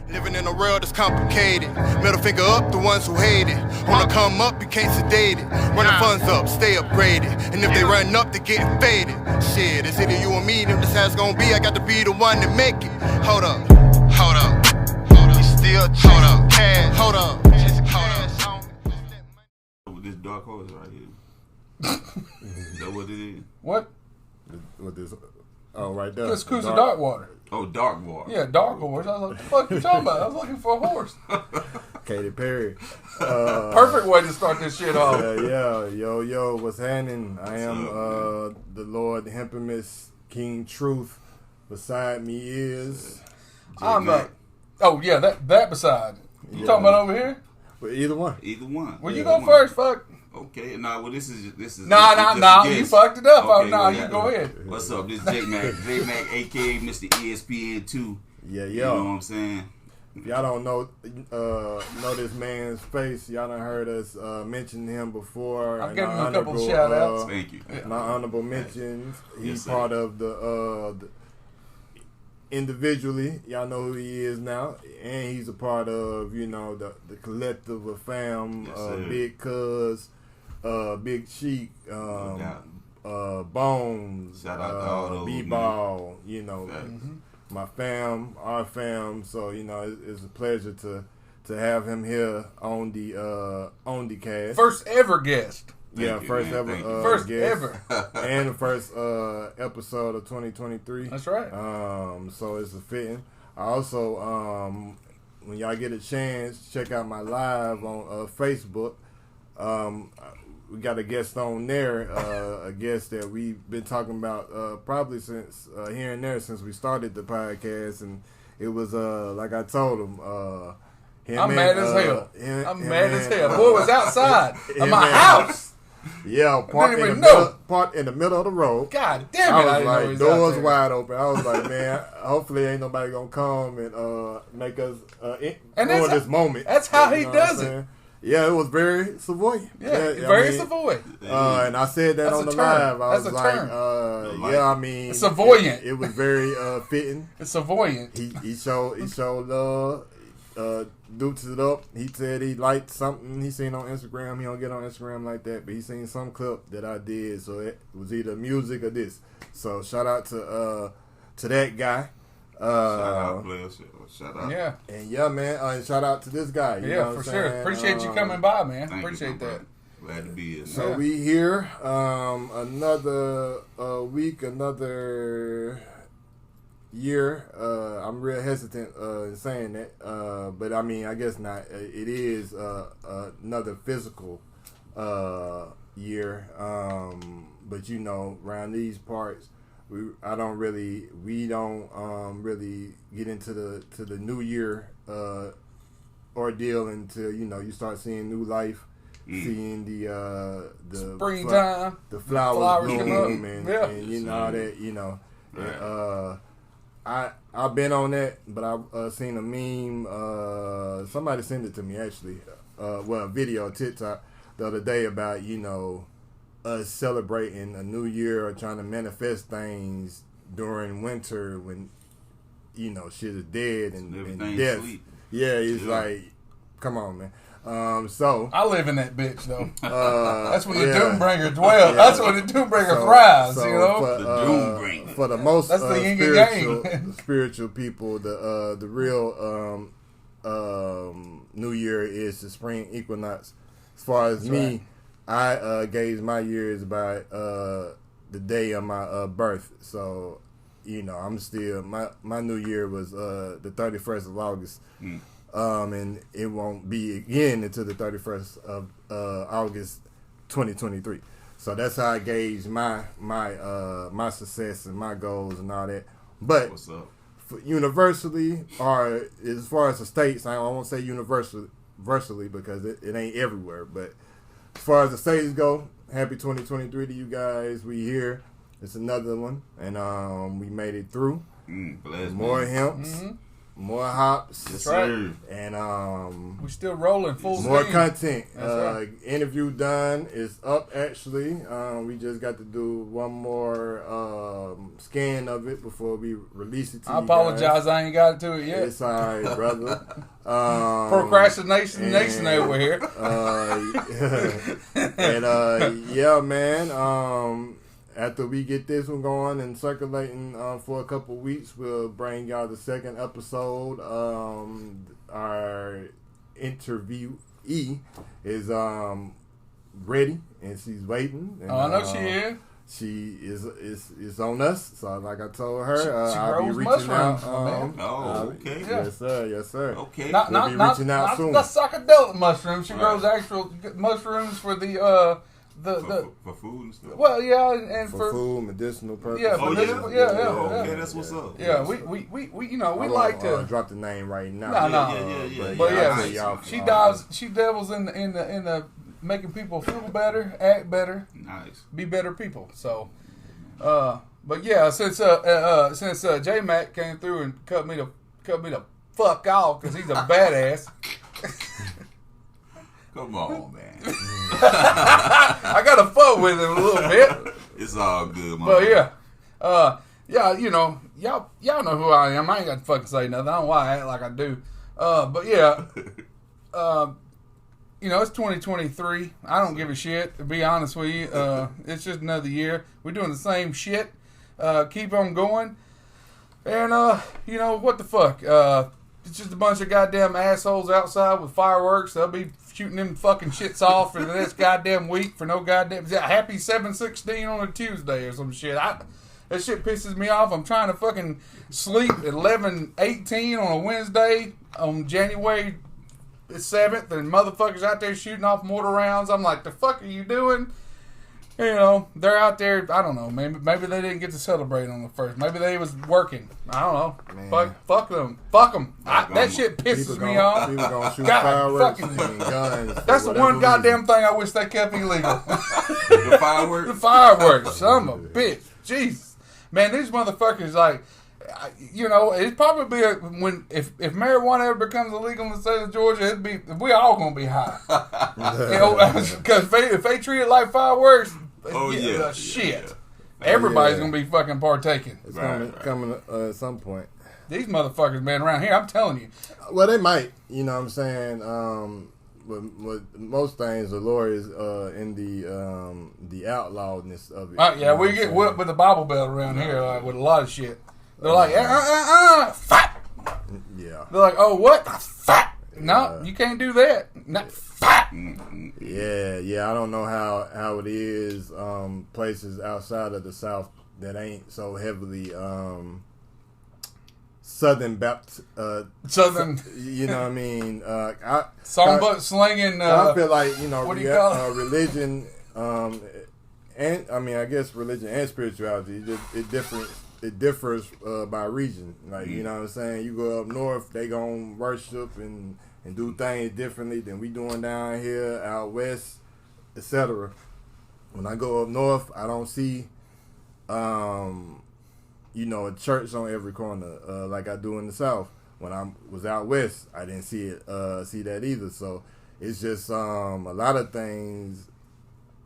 Living in a world that's complicated. Middle finger up, the ones who hate it. Wanna come up, you can't sedate it. Run the funds up, stay upgraded. And if they run up, they getting faded. Shit, it's either you or me, them this how it's gonna be. I got to be the one to make it. Hold up, hold up, hold up. We still hold up, cash, hold up, hold up. This dark horse right here. Is that what it is? What? What this? Oh, right there. It's Coosa Dark Water. Oh, dark water. Yeah, dark horse. I was like, what the fuck you talking about? I was looking for a horse. Katy Perry. Perfect way to start this shit off. Yo, what's happening? I am the Lord Hemp&Hopz King Truth. Beside me is I'm oh yeah, that beside. You talking about over here? Well, either one. Either one. Well, you go first, fuck. Okay, well this is Nah. You fucked it up. Okay, You go ahead. What's up? This is J Mac, aka Mr. ESPN2. Yeah. You know what I'm saying? If y'all don't know this man's face, y'all done heard us mention him before. I'll give him a couple shout outs. Thank you. My honorable mentions. He's part of the individually, y'all know who he is now, and he's a part of the collective of fam, Big Cuz, Big Sheik, Bones, shout out to all those, B-Ball, my fam, our fam. So it's a pleasure to have him here on the cast. First ever guest. First ever first guest. ever. And the first episode of 2023. That's right. So it's a fitting. Also, when y'all get a chance, check out my live on Facebook. We got a guest on there, a guest that we've been talking about probably since here and there since we started the podcast, and it was like I told him. I'm mad as hell. I'm mad as hell. Boy was outside of my house. Yeah, parked in the middle of the road. God damn it! I was like, doors wide open. I was like, man, hopefully ain't nobody gonna come and make us ruin this moment. That's how he does it. Yeah, it was very Savoy. Yeah, very Savoy. And I said that on the live. I was like, Savoyant. It was very fitting. It's Savoyant. He showed dukes it up. He said he liked something he seen on Instagram. He don't get on Instagram like that, but he seen some clip that I did. So it was either music or this. So shout out to that guy. Shout out, players. Shout out. Yeah. And man, and shout out to this guy. You know for sure. Appreciate you coming by, man. Appreciate that. Glad to be here. So we here. Another week, another year. I'm real hesitant in saying that, but I mean, I guess not. It is another physical year, but around these parts, we don't really get into the new year ordeal until you start seeing new life, seeing the springtime, the flowers bloom, and all that. I've been on that, but I've seen a meme. Somebody sent it to me actually. A video on TikTok the other day about us celebrating a new year or trying to manifest things during winter when shit is dead and death. Sleep. Yeah, it's like, come on, man. So I live in that bitch though. That's when the Doombringer dwells. That's when the Doombringer thrives. The Doombringer. For the most that's the spiritual people, the real New Year is the spring equinox. As far as me, I gauge my years by the day of my birth. So I'm still my New Year was the 31st of August. And it won't be again until the 31st of August 2023. So that's how I gauge my success and my goals and all that. But what's up? Universally, or as far as the states, I won't say universally because it ain't everywhere. But as far as the states go, happy 2023 to you guys. We here. It's another one, and we made it through. Bless more hemps. more hops. That's right. And we still rolling full steam. More content. Right. Interview done. It's up actually. We just got to do one more scan of it before we release it to you. I apologize, guys. I ain't got to it yet. It's alright, brother. Procrastination nation over here. And yeah, man. After we get this one going and circulating for a couple weeks, we'll bring y'all the second episode. Our interviewee is ready and she's waiting. And, I know she is. She is on us. So like I told her, she I'll be reaching out. Okay. Yes, sir. Yes, sir. Okay. Not reaching out soon. The psychedelic mushrooms. She grows actual mushrooms for the for food and stuff. Well, yeah, and for food, medicinal purposes. Yeah, yeah. Okay, that's what's up. Yeah, we you know, we like to drop the name right now. No. But yeah, she dabbles in the making people feel better, act better, be better people. So, but yeah, since J Mac came through and cut me the fuck off because he's a badass. Come on, man. I gotta fuck with him a little bit. It's all good, man. But yeah, you know, y'all know who I am. I ain't got to fucking say nothing. I don't know why I act like I do. But yeah, you know, it's 2023. I don't give a shit, to be honest with you. It's just another year. We're doing the same shit. Keep on going. And, you know, what the fuck? It's just a bunch of goddamn assholes outside with fireworks. They'll be shooting them fucking shits off for the next goddamn week for no goddamn... Happy 7/16 on a Tuesday or some shit. That shit pisses me off. I'm trying to fucking sleep at 11/18 on a Wednesday on January 7th, and motherfuckers out there shooting off mortar rounds. I'm like, the fuck are you doing? You know, they're out there, I don't know, maybe they didn't get to celebrate on the first. Maybe they was working. I don't know. Fuck them. Fuck them. That shit pisses me off. People gonna shoot fireworks and guns. That's the one goddamn thing I wish they kept illegal. The fireworks? The fireworks. Son of a bitch. Jesus. Man, these motherfuckers, like, you know, it's probably if marijuana ever becomes illegal in the state of Georgia, we all gonna be high. You know, because if they treat it like fireworks, shit, everybody's gonna be fucking partaking. It's coming at some point. These motherfuckers, man, around here, I'm telling you. Well, they might. You know what I'm saying? With most things, the Lord is in the outlawedness of it. Yeah, we get whipped with the Bible belt around here with a lot of shit. They're like, fat. Yeah. They're like, oh, what? Fat. No, you can't do that. Not fat. Yeah. I don't know how it is places outside of the South that ain't so heavily Southern Baptist. Southern. You know what I mean? Songbook slinging. I feel like, you know, what do you call it? Religion, and I mean, I guess religion and spirituality, it differs by region. Like, you know what I'm saying? You go up north, they gonna worship and do things differently than we doing down here, out west, etc. When I go up north, I don't see, you know, a church on every corner like I do in the South. When I was out west, I didn't see that either. So it's just a lot of things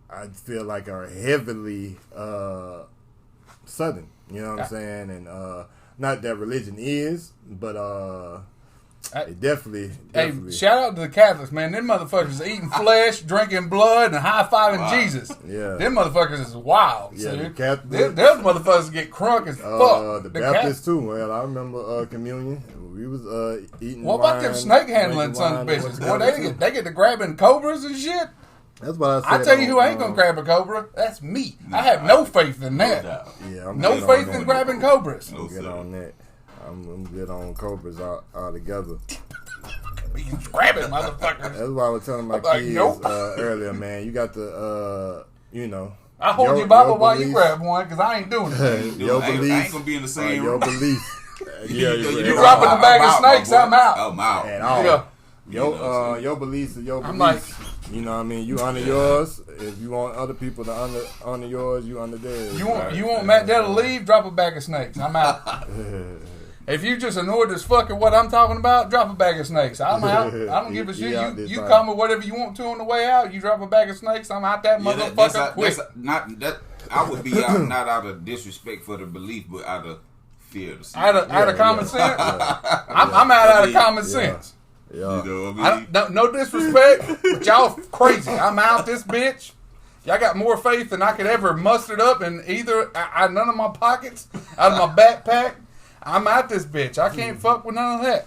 I feel like are heavily Southern. You know what I'm saying? And not that religion is, but it definitely. Hey, shout out to the Catholics, man. Them motherfuckers eating flesh, drinking blood, and high-fiving Jesus. Yeah. Them motherfuckers is wild. Yeah, the Catholics. Them motherfuckers get crunk as fuck. The Baptists too. Well, I remember communion. We was eating. What about them snake handling sons of bitches? Boy, they get to grabbing cobras and shit. That's what I said. I tell you who ain't gonna grab a cobra. That's me. I have no faith in that. Yeah, no faith in grabbing cobras. I'm good on that. I'm good on cobras altogether. He's grabbing motherfuckers. That's why I was telling my kids earlier, man. You got to, you know. I hold your Bible while you grab one, because I ain't doing it. Your belief. I ain't gonna be in the same room. Your belief. You dropping the bag of snakes, I'm out. I'm out. At all. Yeah. Your beliefs are your beliefs. I'm like, you know what I mean? You honor yours. If you want other people to honor yours, you honor theirs. You want Matt Dell to leave? Drop a bag of snakes. I'm out. If you just annoyed as fuck at what I'm talking about, drop a bag of snakes. I'm out. I don't give a shit. You call me whatever you want to on the way out. You drop a bag of snakes, I'm out that motherfucker quick. That's not that. I would be out not out of disrespect for the belief, but out of fear. Out of common sense. I'm out of common sense. Yeah. You know what I mean? No disrespect, but y'all crazy. I'm out this bitch. Y'all got more faith than I could ever muster up in none of my pockets, out of my backpack. I'm out this bitch. I can't fuck with none of that.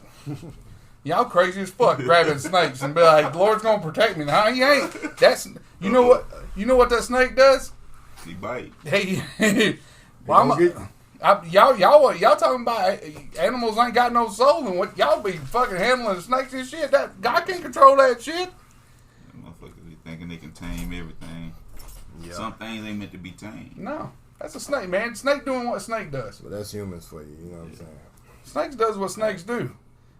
Y'all crazy as fuck grabbing snakes and be like, the Lord's gonna protect me. No, he ain't. You know what that snake does? He bite. Hey, y'all talking about animals ain't got no soul, and what y'all be fucking handling snakes and shit. That God can't control that shit. Motherfuckers be thinking they can tame everything. Yeah. Some things ain't meant to be tamed. No, that's a snake, man. Snake doing what a snake does. But that's humans for you. You know what I'm saying? Snakes does what snakes do.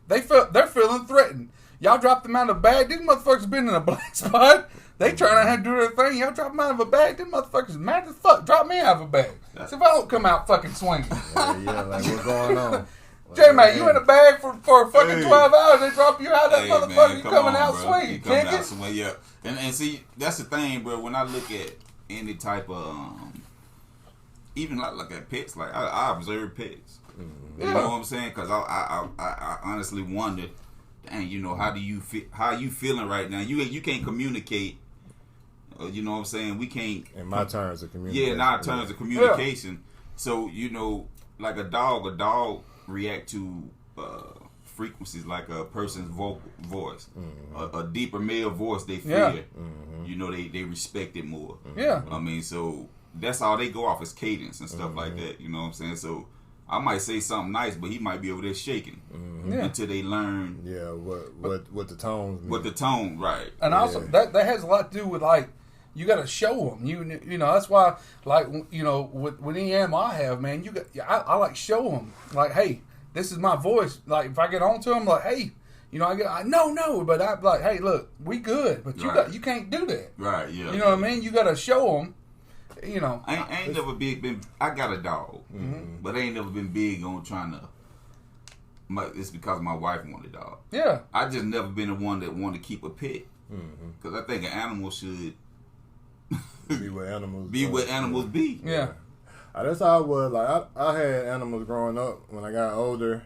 They're feeling threatened. Y'all dropped them out of a bag. These motherfuckers been in a black spot. They trying to do their thing. Y'all drop them out of a bag. These motherfuckers mad as fuck. Drop me out of a bag. See if I don't come out fucking swinging. Yeah, like what's going on? J-Man, you in a bag for fucking 12 hours. They drop you out that motherfucker. Man, you coming out bro. swinging. You coming out swinging, yeah. And see, that's the thing, bro. When I look at any type of, even like at pets, like I observe pets. Yeah. You know what I'm saying? Because I honestly wonder, dang, you know, how you feeling right now? You can't communicate. You know what I'm saying? We can't. In my terms of communication. Yeah, in our terms of communication. Yeah. So, you know, like a dog react to frequencies like a person's voice. Mm-hmm. A deeper male voice they fear. Yeah. Mm-hmm. You know, they respect it more. Yeah. I mean, so that's all they go off is cadence and stuff like that. You know what I'm saying? So I might say something nice, but he might be over there shaking until they learn. Yeah, what the tones mean. What the tone, right? And also that has a lot to do with like you got to show them. You know that's why like you know with any animal I have, man, I like show them like, hey, this is my voice. Like if I get on to them, like, hey, you know no, but I'm like, hey, look, we good, but you can't do that. Right? Yeah. You know what I mean? You got to show them. You know, I ain't never been. I got a dog, but I ain't never been big on trying to. It's because my wife wanted a dog. Yeah, I just never been the one that wanted to keep a pet because I think an animal should be what animals be. Yeah, that's how I was. Like I had animals growing up. When I got older,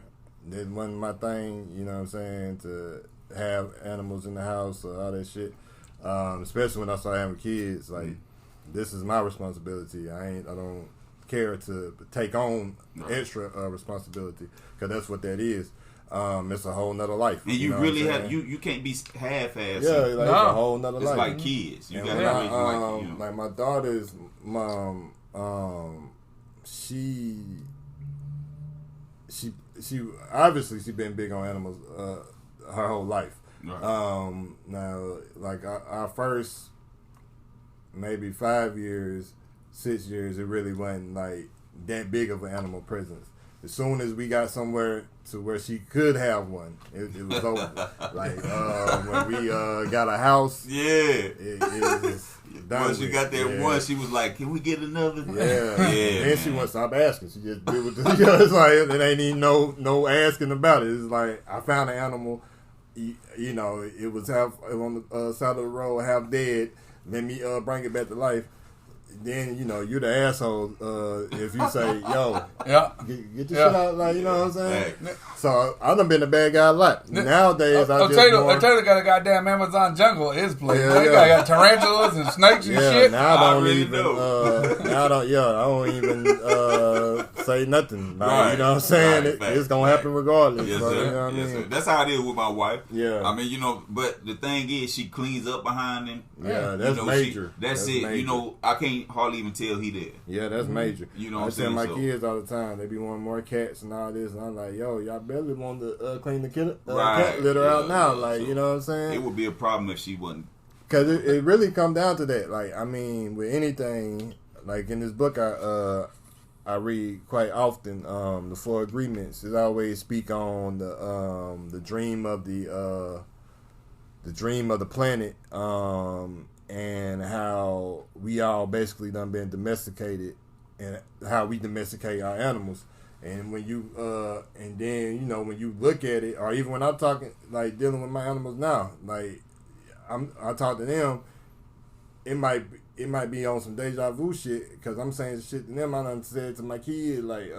it wasn't my thing. You know what I'm saying, to have animals in the house or all that shit. Especially when I started having kids, like. This is my responsibility. I don't care to take on extra responsibility because that's what that is. It's a whole nother life. And you really have you can't be half-assed. Yeah, like, it's a whole nother life. It's like kids. You got to like my daughter's mom. She obviously she been big on animals her whole life. Right. Now, like our first. Maybe 5 years, 6 years, it really wasn't like that big of an animal presence. As soon as we got somewhere to where she could have one, it was over. Like when we got a house, it was done. Once you got that one, she was like, "Can we get another?" Yeah. Then she wouldn't stop asking. She just did what it's like it ain't even no asking about it. It's like I found an animal, you know, it was half on the side of the road, half dead. Let me bring it back to life. Then, you know, you're the asshole if you say, yo, get your shit out, like, you know what I'm saying? Right. So, I done been a bad guy a lot. Nowadays, Taylor got a goddamn Amazon jungle at his place. He got tarantulas and snakes and shit. Now I don't even say nothing. Like, right. You know what I'm saying? It's going to happen regardless. Yes, bro, sir. You know what I mean? Sir. That's how it is with my wife. Yeah. I mean, you know, but the thing is, she cleans up behind him. Yeah, that's major. That's it. Major. You know, I can't hardly even tell he there. Yeah, that's major. You know what I I'm saying? tell my kids all the time, they be wanting more cats and all this, and I'm like, yo, y'all barely want to clean the cat litter out now. Like, so, you know what I'm saying? It would be a problem if she wasn't. Because it really come down to that. Like, I mean, with anything, like in this book I read quite often, the 4 Agreements, it always speak on the dream of the planet, and how we all basically done been domesticated, and how we domesticate our animals. And when you and then when you look at it, or even when I'm talking like dealing with my animals now, like I talk to them, it might be on some deja vu shit because I'm saying shit to them I done said to my kids like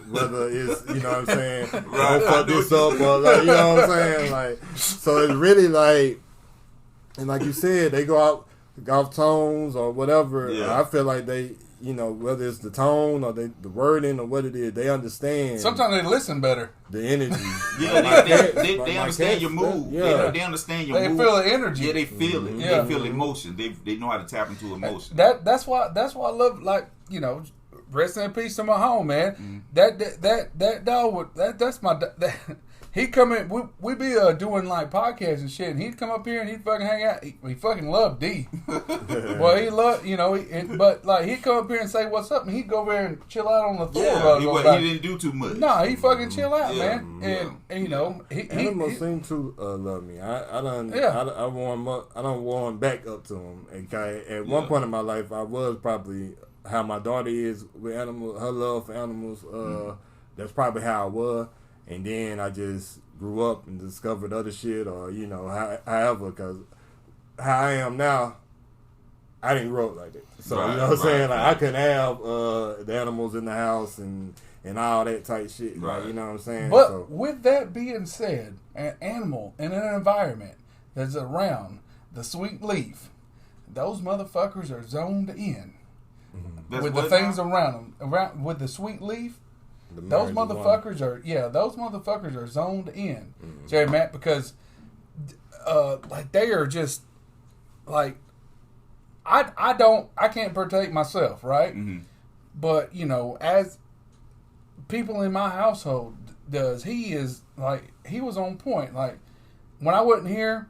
whether it's what I'm saying don't fuck this up or like what I'm saying, like, so it's really like, and like you said, they go out off tones or whatever. I feel like they, whether it's the tone or the wording or what it is, they understand. Sometimes they listen better. The energy. They understand your mood. They understand your mood. They feel the energy. Yeah, they feel it. Yeah. They feel emotion. They know how to tap into emotion. That's why I love, like, rest in peace to my home, man. That dog that's my he come in. We be doing like podcasts and shit, and he'd come up here and he'd fucking hang out. He fucking loved D. Well, he loved but like he'd come up here and say what's up, and he'd go over there and chill out on the floor. He didn't do too much. No, he fucking chill out, man. And animals seem to love me. I don't warm back up to him. Okay, at one point in my life, I was probably how my daughter is with animals. Her love for animals. That's probably how I was. And then I just grew up and discovered other shit, or however, because how I am now, I didn't grow up like that. So you know what I'm saying? Like, I couldn't have the animals in the house and all that type shit. Right. Like, you know what I'm saying? But with that being said, an animal in an environment that's around the sweet leaf, those motherfuckers are zoned in with the things around them. With the sweet leaf. Those motherfuckers are zoned in, Jerry Matt, because like they are just like I can't partake myself, right? But as people in my household does, he was on point. Like when I wasn't here,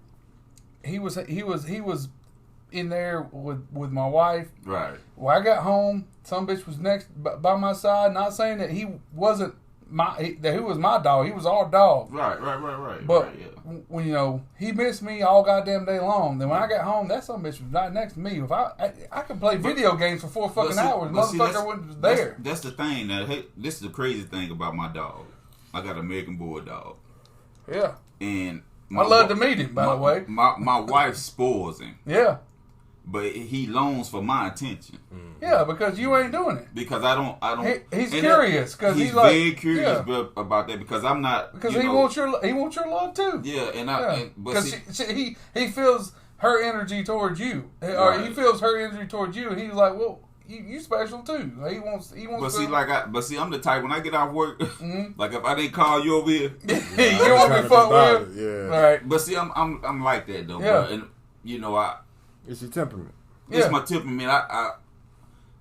he was in there with my wife. Right. When I got home, some bitch was next by my side. Not saying that he wasn't that he was my dog. He was our dog. Right. But when he missed me all goddamn day long. Then when I got home, that some bitch was right next to me. If I could play video games for 4 fucking hours, motherfucker wasn't there. That's the thing. Now, this is the crazy thing about my dog. I got an American Bulldog. Yeah. And I love to meet him. By the way, my wife spoils him. Yeah. But he longs for my attention. Yeah, because you ain't doing it. Because I don't. He's curious. Cause he's like, very curious about that. Because I'm not. Because he wants your love too. Yeah, because he feels her energy towards you, or he feels her energy towards you, and he's like, well, you special too. He wants. But see, I'm the type when I get off work, like if I didn't call you over here, you don't want to be fucked with. Yeah. All right. But see, I'm like that though. Yeah. Bro. And it's your temperament. It's my temperament.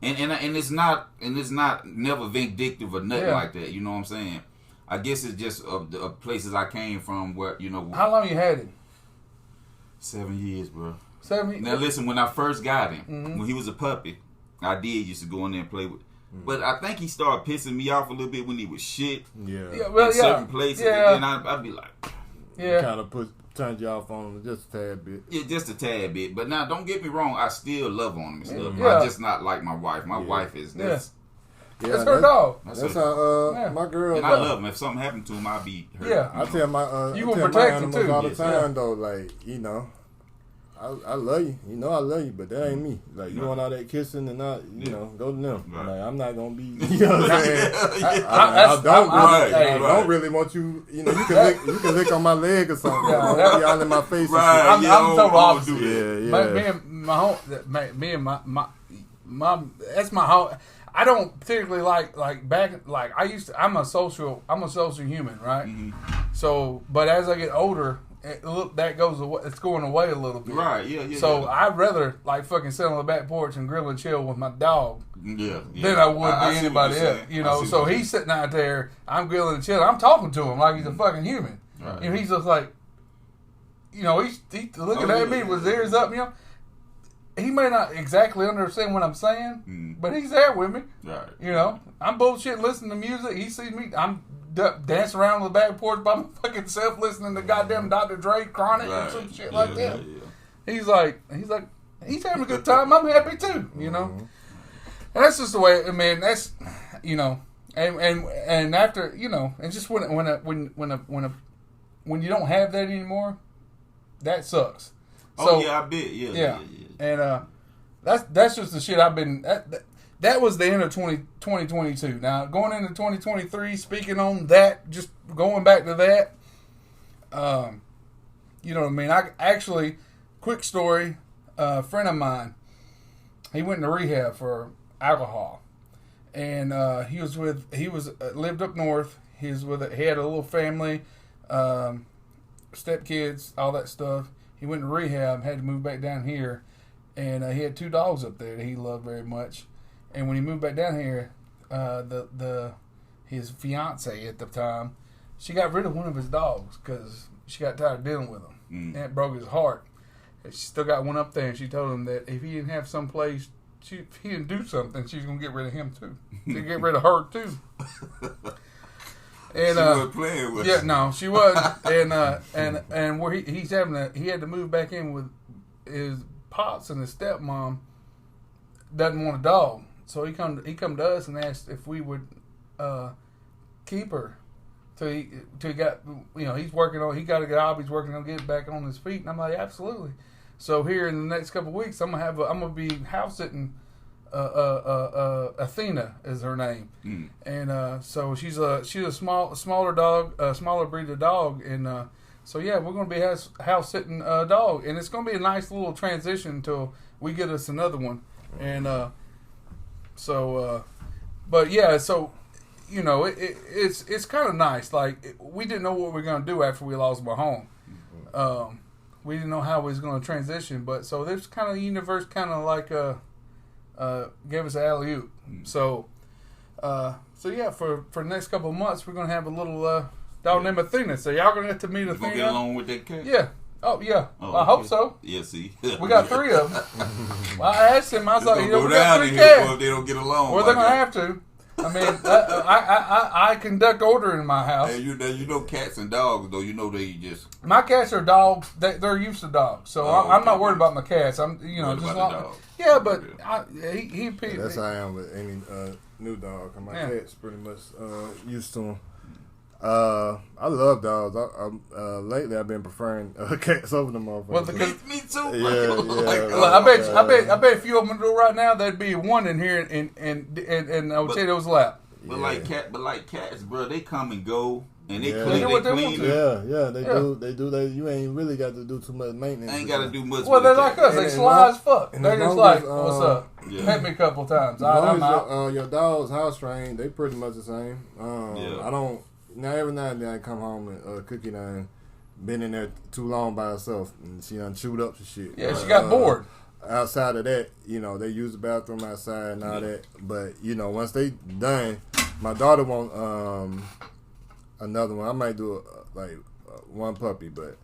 And it's not never vindictive or nothing like that. You know what I'm saying? I guess it's just of the places I came from where How long you had him? 7 years, bro. 7 years. Now listen, when I first got him, when he was a puppy, I used to go in there and play with. But I think he started pissing me off a little bit when he was shit. Yeah. Well, in certain places, and then I'd be like, kind of turned you off on him just a tad bit. Yeah, just a tad bit. But now, don't get me wrong. I still love on him and stuff. I'm just not like my wife. My wife is that's her dog. That's how my girl. And I love him. If something happened to him, I'll be hurt. Yeah, I tell my you gonna protect him too all the time though. Like I love you. I love you, but that ain't me. Like, you want all that kissing and not, go to them. Right. Like, I'm not going to be, you know what I'm saying? I don't really want you, you can lick on my leg or something. Yeah, y'all in my face. Right. I'm total opposite. Yeah. Me and my that's my home. I don't particularly like I'm a social human, right? Mm-hmm. So, but as I get older, that goes away. It's going away a little bit. Right, yeah. So I'd rather like sit on the back porch and grill and chill with my dog. Yeah. Than I would be anybody else. So he's sitting out there. I'm grilling and chilling. I'm talking to him like he's a fucking human. Right. And he's just like, he's looking at me with his ears up. He may not exactly understand what I'm saying, but he's there with me. Right. I'm bullshit listening to music. He sees me. I'm dancing around the back porch by my fucking self listening to goddamn Dr. Dre Chronic and some shit like that. Yeah. He's like he's having a good time. I'm happy too, And that's just the way. I mean, that's And after, you know, and just when you don't have that anymore, that sucks. So, I bet. Yeah. And that's just the shit I've been. That was the end of 2022. Now going into 2023, speaking on that, just going back to that. You know what I mean? I actually, quick story. A friend of mine, he went into rehab for alcohol, and he lived up north. He had a little family, stepkids, all that stuff. He went to rehab, had to move back down here, and he had 2 dogs up there that he loved very much. And when he moved back down here, his fiance at the time, she got rid of one of his dogs because she got tired of dealing with him, and it broke his heart. And she still got one up there, and she told him that if he didn't have some place, if he didn't do something, she's gonna get rid of him too. To get rid of her too. And she wasn't playing with. Yeah, no, she wasn't. And where he had to move back in with his pops, and his stepmom doesn't want a dog, so he come to us and asked if we would keep her till he got, you know, he got a job, he's working on getting back on his feet, and I'm like, absolutely. So here in the next couple of weeks, I'm gonna be house sitting. Athena is her name, and so she's a smaller dog, smaller breed of dog, and so yeah, we're gonna be house sitting a dog, and it's gonna be a nice little transition until we get us another one, and but yeah, so you know, it's kind of nice. Like we didn't know what we were gonna do after we lost my home. We didn't know how we was gonna transition, but so there's kind of the universe kind of like gave us an alley-oop. So yeah, for the next couple of months, we're gonna have a little dog named Athena. So y'all gonna get to meet Athena. You gonna get along with that cat? Yeah. Oh yeah. Oh, I hope so. Yeah. See, we got 3 of them. Well, I asked him. I was like, you know, we got 3 if cats. they don't get along. Well, they're gonna have to. I mean, I conduct order in my house. Hey, you know, cats and dogs though. You know they just. My cats are dogs. They're used to dogs, so I'm not worried about my cats. I'm, you know, worried just about like, the dogs. yeah, but he That's how I am with any new dog. And my cat's pretty much used to them. I love dogs. Lately I've been preferring cats over the motherfuckers. Well, Me too. Yeah. Look, I bet if you open the door right now, there'd be one in here in Ochedo's lap. But like cats, bro, they come and go, and they They do what they want to. They do. You ain't really got to do too much maintenance. ain't got to do much. Well, they're with the like cat. us. They sly as fuck. and They're as just long like, as, what's up? Yeah. Pet me a couple times. As long I'm out. as your dog's house trained, they pretty much the same. I don't. Now every now and then I come home and Cookie done been in there too long by herself, and she done chewed up some shit. Yeah, she got bored. Outside of that, you know, they use the bathroom outside and all that. But you know, once they done, my daughter want another one. I might do one puppy, but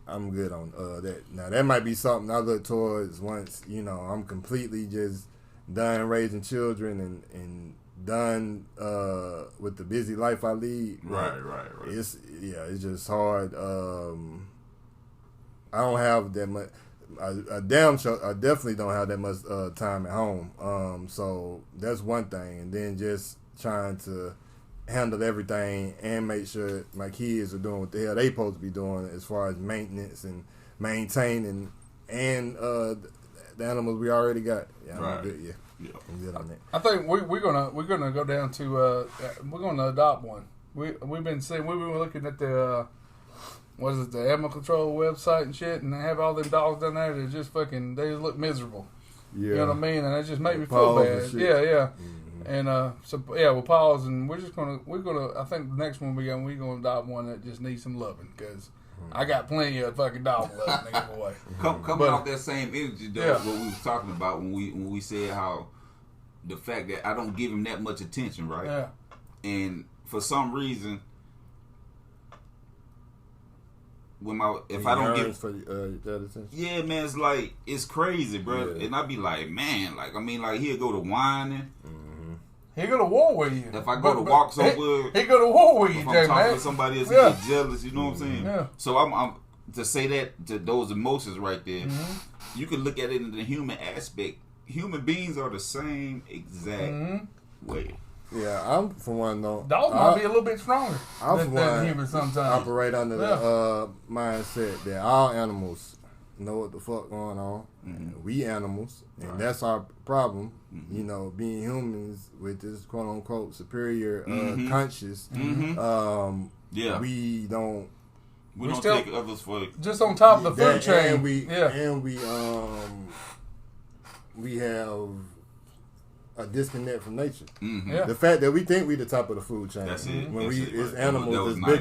I'm good on that. Now that might be something I look towards once, you know, I'm completely just done raising children and done with the busy life I lead. Right. It's just hard. I don't have that much. I definitely don't have that much time at home. So that's one thing, and then just trying to handle everything and make sure my kids are doing what the hell they supposed to be doing as far as maintenance and maintaining and the animals we already got. Yeah, I'm good. Yeah. I'm good on that. I think we're gonna go down to we're gonna adopt one. We've been looking at the the animal control website and shit, and they have all them dogs down there that just fucking they look miserable. Yeah. You know what I mean? And that just make me feel bad. Yeah. Mm-hmm. And we'll pause, and we're gonna I think the next one we're gonna adopt one that just needs some loving, because I got plenty of fucking dog love to give away. Coming off that same energy, though, what we was talking about when we said how the fact that I don't give him that much attention, right? Yeah. And for some reason, if I don't give for that attention, yeah, man, it's like it's crazy, bro. Yeah. And I be like, man, he'll go to whining. He go to war with you. If I go to walk somewhere, he go to war with you, if Jay, I'm talking man. to somebody else, he get jealous. You know what I'm saying? Yeah. So I'm to say that to those emotions right there. You can look at it in the human aspect. Human beings are the same exact way. Yeah, I'm for one though. Dogs might be a little bit stronger than humans sometimes. Operate under the mindset that all animals know what the fuck going on. Mm-hmm. We animals, and that's our problem. Mm-hmm. You know, being humans with this quote unquote superior conscious. Mm-hmm. We don't. We don't take others for just on top of the food chain. And we have a disconnect from nature. Mm-hmm. Yeah. The fact that we think we the top of the food chain. That's it. When That's it's animals that's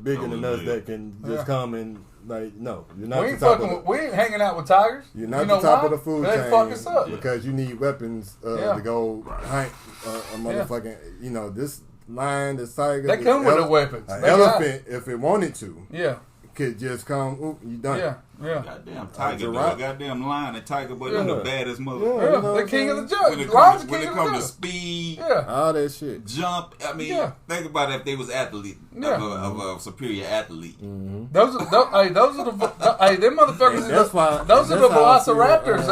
bigger than us that can just come and no, you're not the top of the, we ain't hanging out with tigers. You're not the top of the food chain. They fuck us up because you need weapons to go hunt a motherfucking. You know, this lion, this tiger. They come with the weapons. An elephant, if it wanted to, could just come. Oop, you done. Yeah. Goddamn tiger, goddamn lion and tiger, but they're the baddest mother. The king of the jungle. When it comes to speed, all that shit, jump. I mean, think about it. If they was athlete of a superior athlete, those are the them motherfuckers. Those are the velociraptors.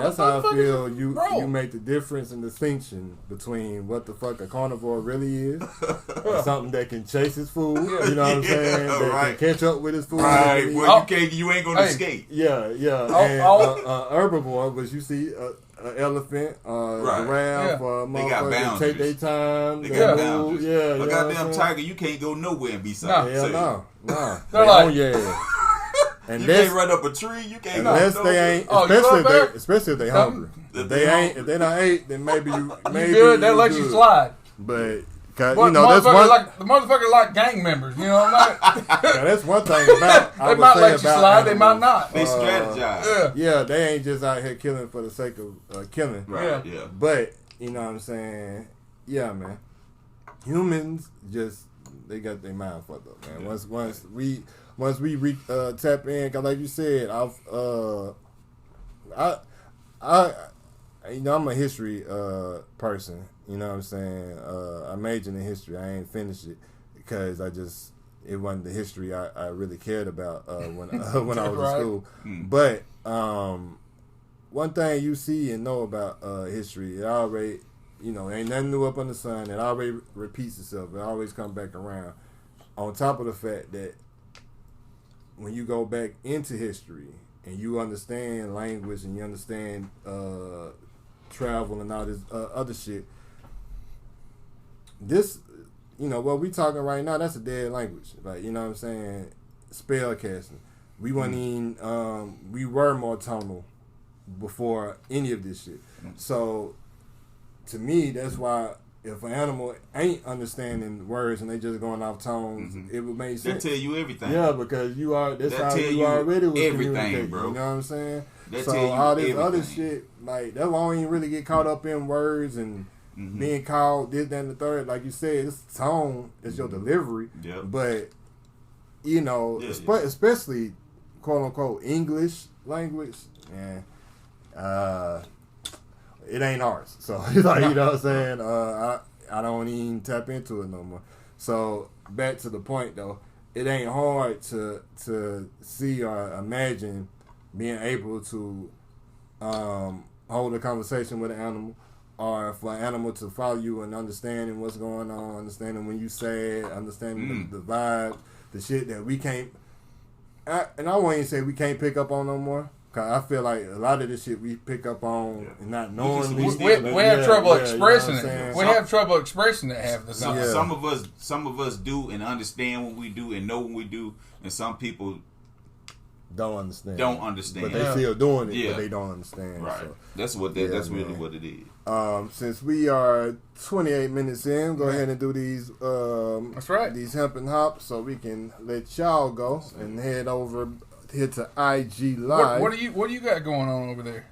That's how I feel. You make the difference and distinction between what the fuck a carnivore really is, something that can chase his food. You know what I'm saying? That can catch up with his food. Right, well, you ain't gonna escape. Yeah. And herbivore, but you see an elephant, giraffe, motherfucker take their time. They got boundaries. Yeah, a goddamn tiger, you can't go nowhere and be silent. No. They're like, and you can't run up a tree. You can't unless they ain't, especially if they hungry. If they not ate, then maybe you good. They let you slide. But that's one. The motherfucker like gang members. You know what I'm like? That's one thing about. They might let you slide. They might not. They strategize. Yeah, they ain't just out here killing for the sake of killing. Right. Yeah. But you know what I'm saying? Yeah, man. Humans they got their mind fucked up, man. Yeah. Once we tap in, cause like you said, I'm a history person. You know what I'm saying? I majored in history. I ain't finished it because it wasn't the history I really cared about when I was in school. But one thing you see and know about history, it already, ain't nothing new up on the sun. It always repeats itself. It always comes back around. On top of the fact that when you go back into history and you understand language and you understand travel and all this other shit, this, what we talking right now, that's a dead language. Like, you know what I'm saying? Spell casting. We weren't even, we were more tonal before any of this shit. So, to me, that's why if an animal ain't understanding words and they just going off tones, it would make sense. They tell you everything. Yeah, because that's how you already was communicating, bro. You know what I'm saying? So all this other shit, like, that's why I don't even really get caught up in words and being called this, that, and the third. Like you said, it's tone, it's your delivery. Yeah. But, especially, quote unquote, English language, man, it ain't ours. So, like, you know what I'm saying? I don't even tap into it no more. So, back to the point, though, it ain't hard to see or imagine being able to hold a conversation with an animal, or for an animal to follow you and understanding what's going on, understanding when you sad, understanding the vibe, the shit that we can't. And I won't even say we can't pick up on no more. Cause I feel like a lot of this shit we pick up on and not knowing. We have trouble expressing it. We have trouble expressing it half the time. Some of us do and understand what we do and know what we do, and some people don't understand. But they still doing it, but they don't understand. Right. So. That's really what it is. Since we are 28 minutes in, go ahead and do these. That's right. These Hemp and Hop, so we can let y'all go and head over here to IG Live. What do you got going on over there?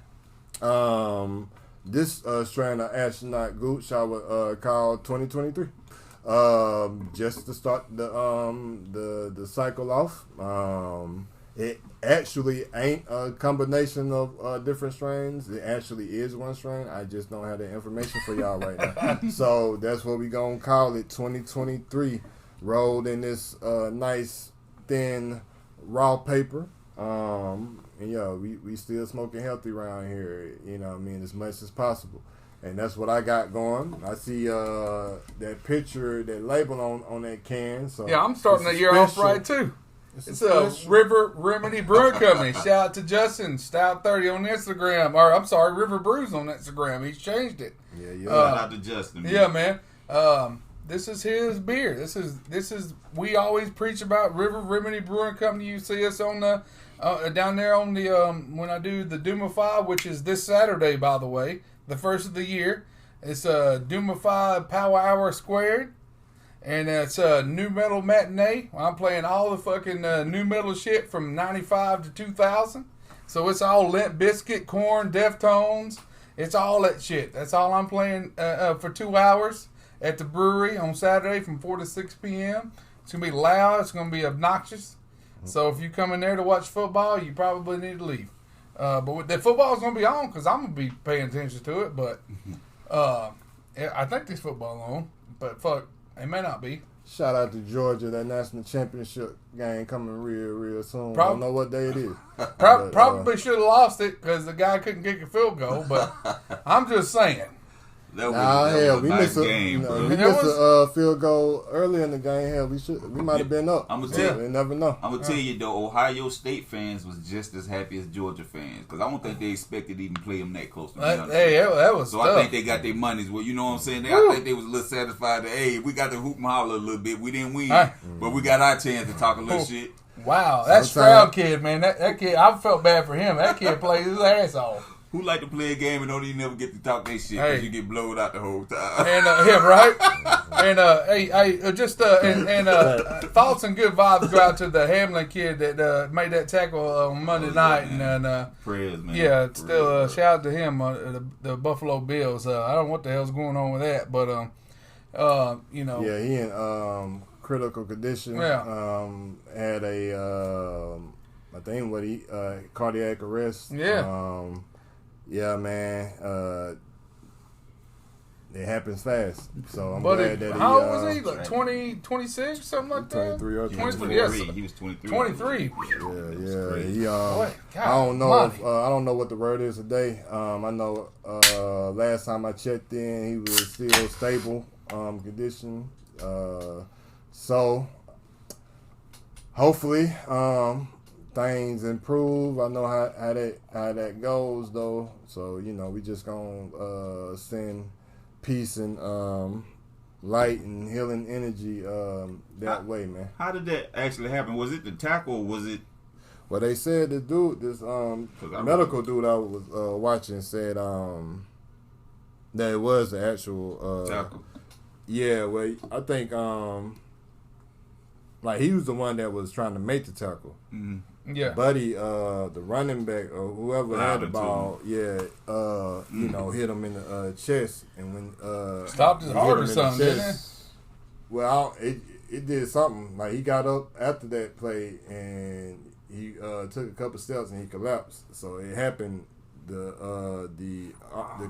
This strain of Astronaut Gooch I would call 2023. Just to start the cycle off. It actually ain't a combination of different strains. It actually is one strain. I just don't have the information for y'all right now. So that's what we gonna call it, 2023. Rolled in this nice thin raw paper. And we still smoking healthy around here, you know what I mean, as much as possible. And that's what I got going. I see that picture, that label on that can. So yeah, I'm starting the year off right too. It's a River Remedy Brewing Company. Shout out to Justin, Stout 30 on Instagram. Or I'm sorry, River Brews on Instagram. He's changed it. Yeah. Shout out to Justin. Man. Yeah, man. This is his beer. This is. We always preach about River Remedy Brewing Company. You see us on the down there on the when I do the Doomify, which is this Saturday, by the way, the first of the year. It's a Doomify Power Hour Squared, and it's a new metal matinee. I'm playing all the fucking new metal shit from '95 to 2000. So it's all Limp Bizkit, Korn, Deftones. It's all that shit. That's all I'm playing for 2 hours at the brewery on Saturday from 4 to 6 p.m. It's going to be loud. It's going to be obnoxious. So if you come in there to watch football, you probably need to leave. But the football's going to be on because I'm going to be paying attention to it. But I think this football on. But fuck, it may not be. Shout out to Georgia, that national championship game coming real soon. I don't know what day it is. Probably should have lost it because the guy couldn't kick a field goal. But I'm just saying. That was a nice game, bro. We missed a field goal early in the game. Hell, we might have been up. I'm gonna tell you, you never know. I'm gonna tell you though, Ohio State fans was just as happy as Georgia fans because I don't think they expected to even play them that close. That was so tough. I think they got their monies. Well, you know what I'm saying? I think they was a little satisfied that hey, we got to hoop and holler a little bit. We didn't win, but we got our chance to talk a little shit. Wow, that Stroud kid, man. That kid, I felt bad for him. That kid played his ass off. Who like to play a game and don't even never get to talk their shit because you get blowed out the whole time. And yeah, right. And thoughts and good vibes go out to the Hamlin kid that made that tackle on Monday night. And prayers, man. Yeah, still shout out to him. The Buffalo Bills. I don't know what the hell's going on with that, but you know. Yeah, he in critical condition. Yeah. Had a I think cardiac arrest. Yeah. Yeah, man. It happens fast. So I'm glad that how old was he? Like 20, 26, something like that? 23 or 23. Yes. He was 23. 23. Yeah. He, God, I don't know if, I don't know what the word is today. I know last time I checked in, he was still stable condition. So hopefully things improve. I know how that goes though. So we just gonna send peace and light and healing energy that way, man. How did that actually happen? Was it the tackle? Or was it? Well, they said this medical dude I was watching said that it was the actual tackle. Yeah, well, I think like he was the one that was trying to make the tackle. Mm-hmm. Yeah, Buddy, the running back or whoever had the ball, hit him in the chest, and when stopped his heart or something, didn't it? Well, it did something. Like he got up after that play and he took a couple steps and he collapsed. So it happened. The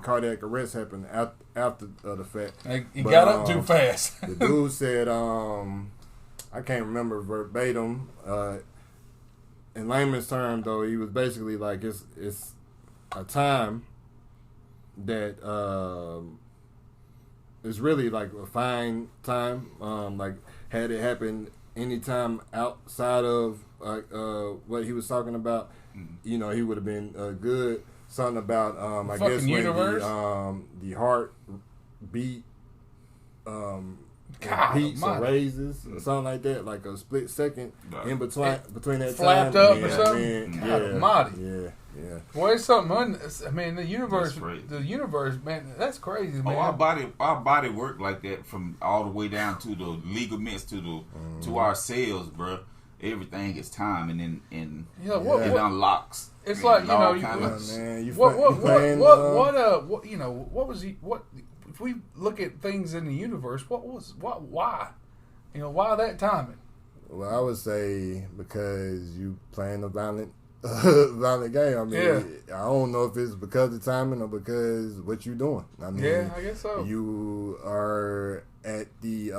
cardiac arrest happened after the fact. He got up too fast. The dude said, I can't remember verbatim. In layman's terms, though, he was basically like it's a time that it's really like a fine time. Like had it happened any time outside of what he was talking about, he would have been good. Something about I guess when the heart beat peaks or raises or something like that, like a split second in between that flapped time. Up or something. Yeah. Boy, it's something. I mean, the universe, man, that's crazy, man. Our body work like that from all the way down to the ligaments to our cells, bro. Everything is time, and then it unlocks. It's like what if we look at things in the universe? Why that timing? Well, I would say because you playing a violent game. I mean, I don't know if it's because of timing or because what you doing. I mean, I guess so. You are at the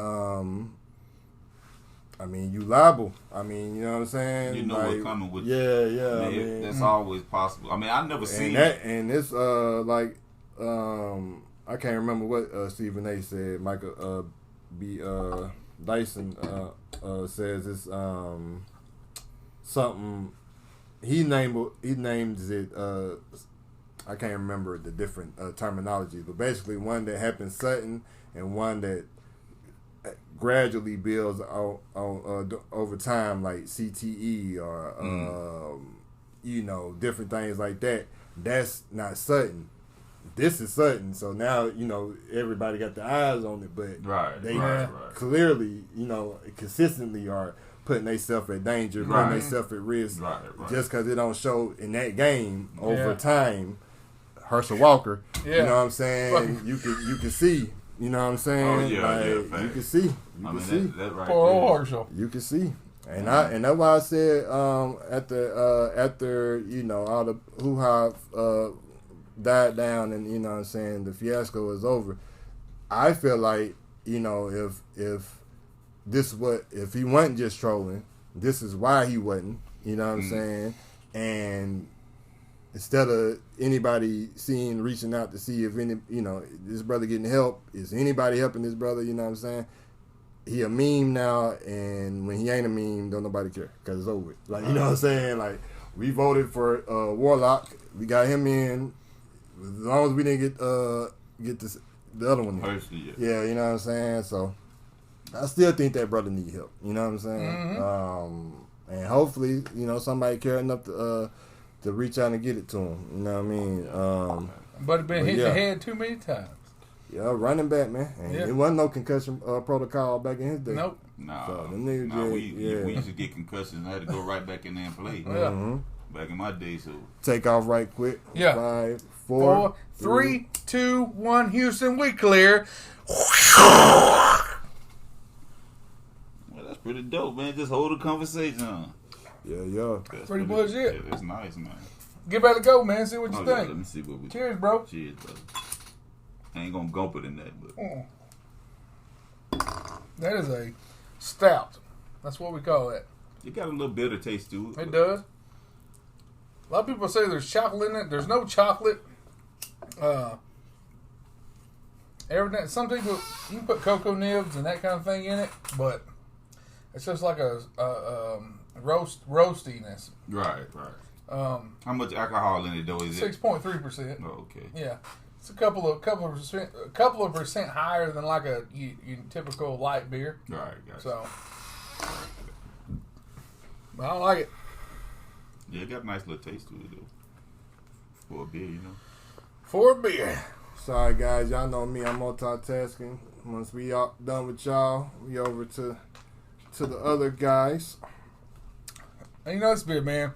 you liable. I mean, you know what I'm saying? You know what's coming with Yeah. I mean, that's always possible. I mean, I never seen that, and it's I I can't remember what Stephen A. said. Michael B. Dyson says it's something. He names it. I can't remember the different terminology, but basically one that happens sudden and one that gradually builds over time, like CTE or different things like that. That's not sudden. This is sudden. So now everybody got their eyes on it, but they clearly consistently are putting themselves at danger, putting themselves at risk, just because it don't show in that game over time. Herschel Walker, you know what I'm saying? You can see, you know what I'm saying? Oh, yeah, you can see. That right Poor old Herschel. You can see. And that's why I said after all the hoo-ha died down and what I'm saying, the fiasco was over, I feel like if he wasn't just trolling, this is why he wasn't, you know what I'm saying? And instead of anybody reaching out to see if this brother getting help, is anybody helping this brother, you know what I'm saying? He a meme now, and when he ain't a meme, don't nobody care because it's over. Like, you know what I'm saying? Like, we voted for Warlock, we got him in. As long as we didn't get the other one in. Yeah, you know what I'm saying? So I still think that brother need help. You know what I'm saying? Mm-hmm. And hopefully, somebody care enough to reach out and get it to him. You know what I mean? But been hit in the head too many times. Yeah, running back, man. And it wasn't no concussion protocol back in his day. Nope. Nah. So we used to get concussions and I had to go right back in there and play. Mm-hmm. Back in my day, so. Take off right quick. Yeah. 5, 4, 3, 2, 1. Houston, we clear. Well, that's pretty dope, man. Just hold a conversation on. Yeah. That's pretty much it. Yeah, that's nice, man. Get ready to go, man. See what you think. Yeah, let me see what we. Cheers, bro. Cheers, brother. I ain't gonna gulp it in that, but. That is a stout. That's what we call that. It got a little bitter taste to it. It does. A lot of people say there's chocolate in it. There's no chocolate. Some people, you can put cocoa nibs and that kind of thing in it, but it's just like a roastiness. Right. How much alcohol in it though? Is 6.3%. Oh, okay. Yeah, it's a couple of percent higher than like a typical light beer. Right. Gotcha. So, but I like it. Yeah, it got a nice little taste to it though. For a beer, For a beer. Sorry guys, y'all know me. I'm multitasking. Once we all done with y'all, we over to the other guys. And this beer, man.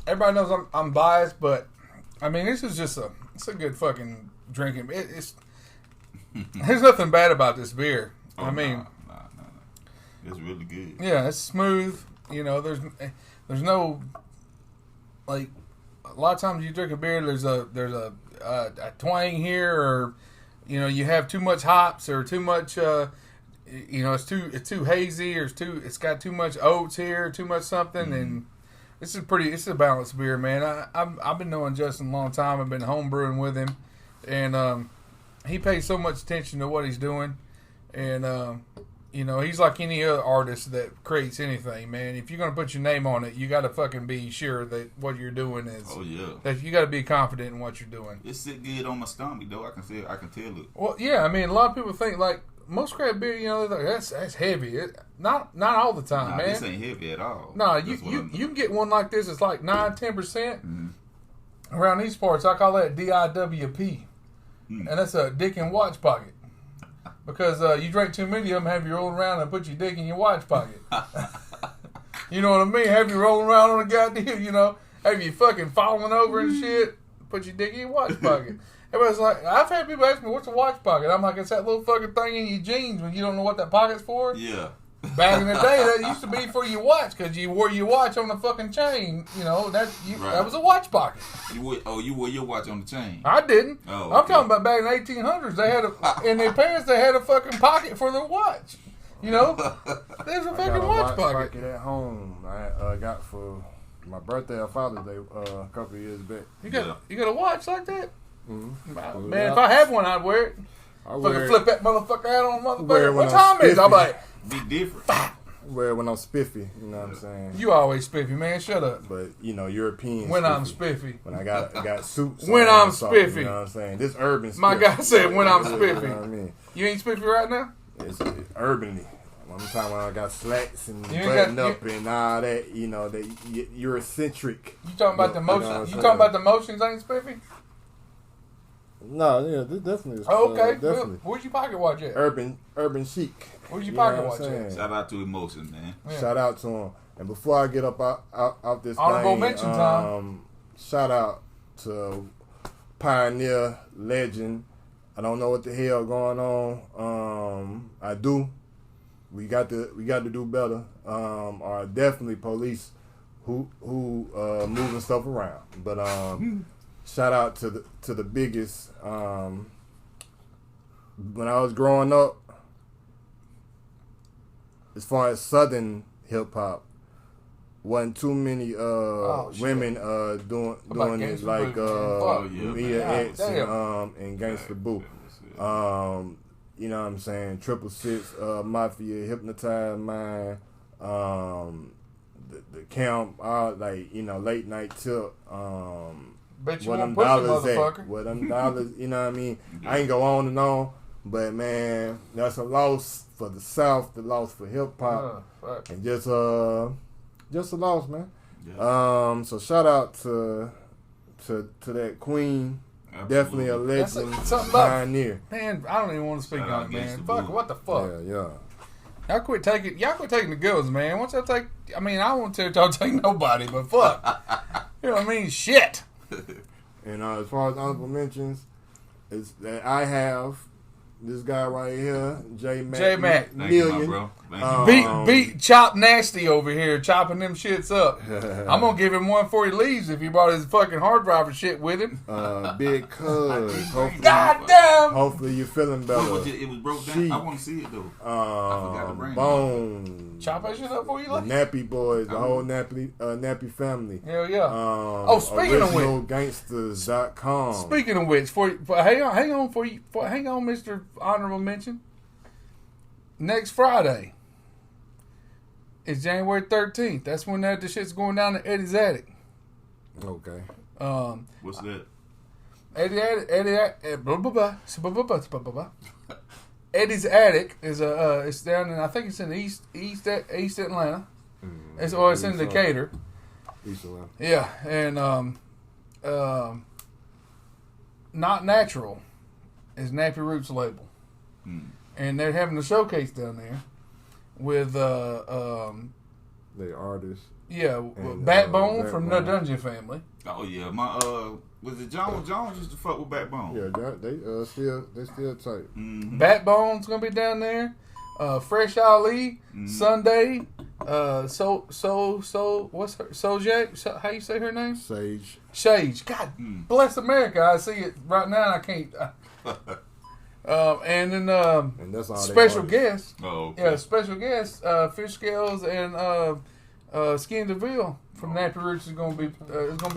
Everybody knows I'm biased, but I mean this is just it's a good fucking drinking. There's nothing bad about this beer. Oh, I mean, nah. It's really good. Yeah, it's smooth. There's no like a lot of times you drink a beer. There's a twang here, or you have too much hops or too much. It's too hazy, or it's got too much oats here, too much something, mm-hmm. and it's a balanced beer, man. I've been knowing Justin a long time. I've been home brewing with him, and he pays so much attention to what he's doing, and he's like any other artist that creates anything, man. If you're gonna put your name on it, you got to fucking be sure that what you're doing is. Oh yeah. That you got to be confident in what you're doing. It sit good on my stomach though. I can tell it. Well, yeah. I mean, a lot of people think like most craft beer, they're like, that's heavy. Not all the time, man. This ain't heavy at all. No, you can get one like this. It's like 9-10%. Mm-hmm. Around these parts, I call that DIWP, and that's a dick and watch pocket. Because you drink too many of them, have you rolling around and put your dick in your watch pocket. You know what I mean? Have you rolling around on a goddamn, have you fucking falling over and shit, put your dick in your watch pocket. Everybody's like, I've had people ask me, what's a watch pocket? I'm like, it's that little fucking thing in your jeans when you don't know what that pocket's for. Yeah. Back in the day, that used to be for your watch because you wore your watch on the fucking chain. That was a watch pocket. You wore your watch on the chain. I didn't. Oh, okay. I'm talking about back in the 1800s. They had in their pants they had a fucking pocket for their watch. There's a fucking watch pocket at home. I got for my birthday or Father's Day a couple of years back. You got a watch like that? Mm-hmm. Man, if I had one, I'd wear it. I wear Flip that motherfucker out on Wear it motherfucker. when What I'm time is it? I'm spiffy. like, Be different. wear it when I'm spiffy. You know what I'm saying? you always spiffy, man. Shut up. But European. When I'm spiffy. spiffy. When I got suits. When on I'm or something, spiffy. You know what I'm saying? This urban. My spiffy. guy said when I'm You spiffy. know what I mean? You ain't spiffy right now? It's urbanly. One time when I got slacks and You ain't button got- up and all that, you're eccentric. You talking about the You know what motion? I'm You saying? talking about the motions ain't spiffy? No, yeah, this definitely is. Oh, okay. Definitely. Where's your pocket watch at? Urban chic. Where's your You know pocket what watch I'm at? saying? Shout out to Emotion, man. Yeah. Shout out to him. And before I get up out this Honorable thing, mention time. shout out to Pioneer Legend. I don't know what the hell going on. I do. We got to do better. Or definitely police who moving stuff around. But shout out to the biggest. When I was growing up, as far as Southern hip hop, wasn't too many women doing it Gangsta like Boo, Mia man. X Damn. and Gangsta Boo. You know what I'm saying? 666, Mafia, Hypnotize Mind, the Camp, late night tip. Bet you Where won't them push it, dollars motherfucker. at? Where them dollars? You know what I mean? I ain't go on and on, but man, that's a loss for the South, the loss for hip hop, Fuck. and just a loss, man. Yeah. So shout out to that queen. Absolutely. Definitely a That's legend, something about- pioneer. Man, I don't even want to speak Shout on out it, man. Gangsta Fuck, Boo. what the fuck? Yeah. Y'all quit taking the goods, man. Once y'all take, I mean, I won't tell y'all to take nobody, but fuck. You know what I mean? Shit. And as far as honorable mentions, is that I have this guy right here, J Mac. J Mac. Thank you, my Million. bro. Thank you. Beat Chop Nasty over here, chopping them shits up. I'm gonna give him one before he leaves if he brought his fucking hard driver shit with him. Big Cuz. God damn! Hopefully you're feeling better. It was broke down. Sheep. I want to see it though. I forgot to bring it. Bone. Chop that shit up before you The leave. Nappy Boys, the whole Nappy family. Hell yeah. Speaking of which. OriginalGangsters.com. Speaking of which, hang on, Mr. Honorable Mention. Next Friday is January 13th. That's when the shit's going down to Eddie's Attic. Okay. What's that? Eddie's Attic is it's down in, I think it's in East Atlanta. It's in Decatur. East Atlanta. Yeah, and Not Natural is Nappy Roots label. And they're having a showcase down there with They artists. with Backbone from the Backbone. Dungeon Family. Oh yeah, my was it Jones? Jones used to fuck with Backbone. Yeah, they still tight. Mm-hmm. Backbone's gonna be down there. Fresh Ali Sunday. What's her Sojay? How you say her name? Sage. Sage. God bless America. I see it right now and I can't. And then And that's all they special artists. guest. Oh, okay. Yeah, special guest. Fish Scales and Skin DeVille from Nappy Roots is gonna be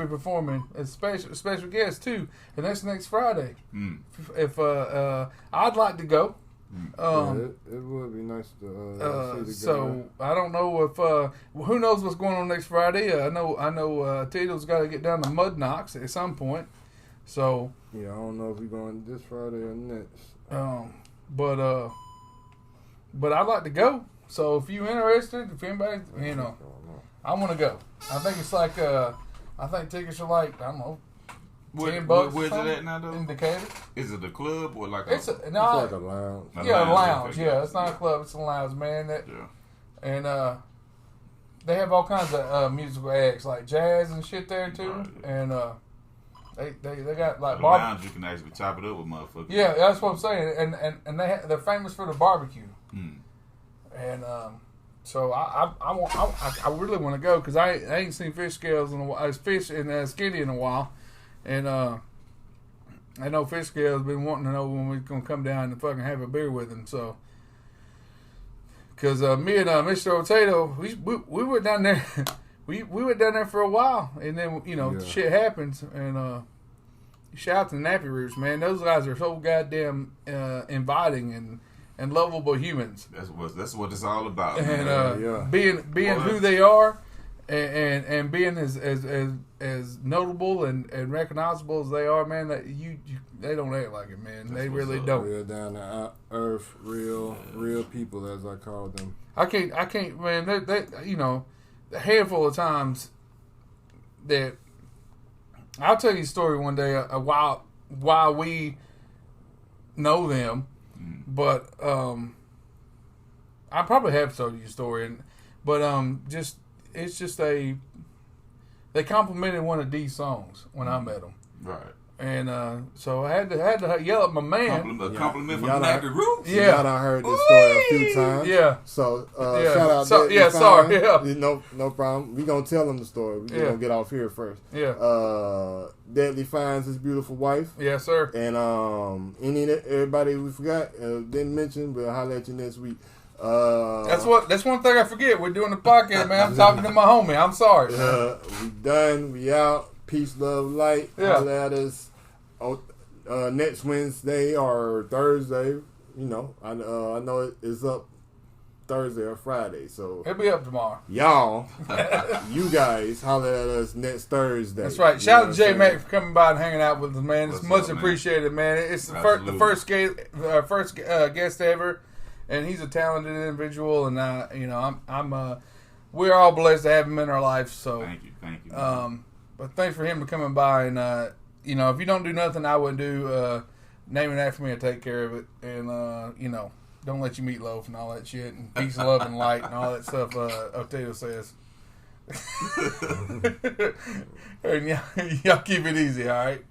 performing as special guest too, and that's next Friday. If I'd like to go. It would be nice to see the So I don't know if who knows what's going on next Friday. I know Tito's got to get down to Mud Knocks at some point. So Yeah, I don't know if we're going this Friday or next. but I'd like to go. So if you're interested, if anybody, I want to go. I think it's like I think tickets are like, I don't know, $10 Where's or it something at now though? in Decatur. Is it a club or like It's a? It's like a lounge. A Yeah, a lounge, lounge. okay. Yeah, it's not a club. It's a lounge, man. Yeah. And they have all kinds of musical acts like jazz and shit there too. Right. And they got like The bar. lounge, you can actually chop it up with motherfuckers. Yeah, that's what I'm saying. And they're famous for the barbecue. And so I really want to go because I ain't seen Fish Scales in a while. Fish and Skinny in a while, and I know Fish Scales been wanting to know when we're gonna come down and fucking have a beer with him. So, because me and Mr. Potato, we were down there, we went down there for a while, and then Yeah. shit happens, and shout out to the Nappy Roots, man. Those guys are so goddamn inviting and lovable humans. That's what it's all about. And being who they are, and being as notable and recognizable as they are, man. That they don't act like it, man. They really don't. Real down to earth, real people, as I call them. I can't, man. They you know, a handful of times that I'll tell you a story one day. Why we know them, but I probably have told you a story, but it's just they complimented one of D's songs when I met them. Right. And so I had to yell at my man. A compliment from the Nappy Roots. Yeah. Y'all done heard this story a few times. Yeah. So shout out. Sorry. Yeah. No problem. We gonna tell them the story. We gonna get off here first. Yeah. Deadly finds his beautiful wife. Yes, sir. And everybody we forgot didn't mention, but I'll holler at you next week. That's one thing I forget. We're doing the podcast, man. I'm talking to my homie. I'm sorry. We done. We out. Peace, love, light. Yeah. Holler at us next Wednesday or Thursday. You know, I know it's up Thursday or Friday, so It'll be up tomorrow. y'all, you guys, holler at us next Thursday. That's right. Shout out to You J know what I'm Mac for coming by and hanging out with us, man. It's What's much up, man? appreciated, man. It's the first guest ever, and he's a talented individual, and I'm we're all blessed to have him in our life. So Thank you. but thanks for him for coming by, and if you don't do nothing, I wouldn't do. Name it after me and take care of it, and don't let you meatloaf and all that shit, and peace, love, and light, and all that stuff. Oteo says. And y'all keep it easy, all right.